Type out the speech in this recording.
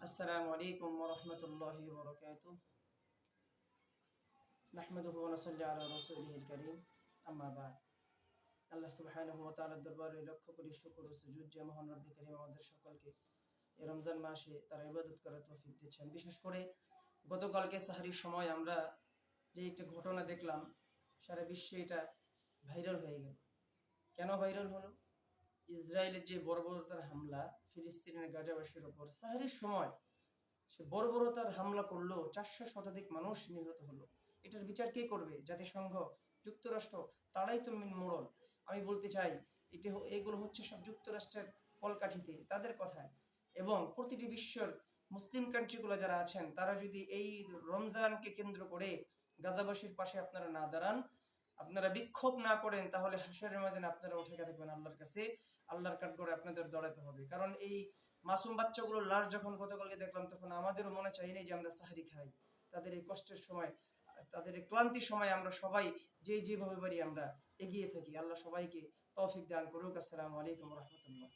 আসসালামু আলাইকুম ওয়া রাহমাতুল্লাহি ওয়া বারাকাতুহু। নাহমাদুহু ওয়া নুসাল্লি আলা রাসূলিহিল কারীম। আম্মা বা'দ। আল্লাহ সুবহানাহু ওয়া তাআলার দরবারে লক্ষ কোটি শুকর ও সুজুদ যে মহান রব্বুল কারীম আমাদের সকলকে এই রমজান মাসে তার ইবাদত করার তৌফিক দিচ্ছেন। বিশেষ করে গতকালকে সাহরির সময় আমরা যে একটা ঘটনা দেখলাম, সারা বিশ্বে এটা ভাইরাল হয়ে গেল। কেন ভাইরাল হলো? ইসরায়েলের যে বর্বরতার হামলা ফিলিস্তিনের গাজাবাসীর ওপর সাহরির সময় সে বর্বরতার হামলা করলো, 400 শতাধিক মানুষ নিহত হলো। এটার বিচার কে করবে? জাতিসংঘ, যুক্তরাষ্ট্র, তারাই তো মোড়ল। আমি বলতে চাই এগুলো হচ্ছে সব যুক্তরাষ্ট্রের কলকাঠিতে, তাদের কথায়। এবং প্রতিটি বিশ্বের মুসলিম কান্ট্রিগুলো যারা আছেন, তারা যদি এই রমজানকে কেন্দ্র করে গাজাবাসীর পাশে আপনারা না দাঁড়ান, আপনারা বিক্ষোভ না করেন, তাহলে হাসরের ময়দানে আপনারা উঠে থাকবেন আল্লাহর কাছে। আল্লাহর কাঠগড়ে আপনাদের দাঁড়াতে হবে। কারণ এই মাসুম বাচ্চাগুলোর লাশ যখন গতকালকে দেখলাম, তখন আমাদেরও মনে চাইনি যে আমরা সাহারি খাই। তাদের এই কষ্টের সময়, তাদের এই ক্লান্তির সময় আমরা সবাই যেভাবে পারি আমরা এগিয়ে থাকি। আল্লাহ সবাইকে তৌফিক দান করুক। আসসালামু আলাইকুম ওয়া রাহমাতুল্লাহ।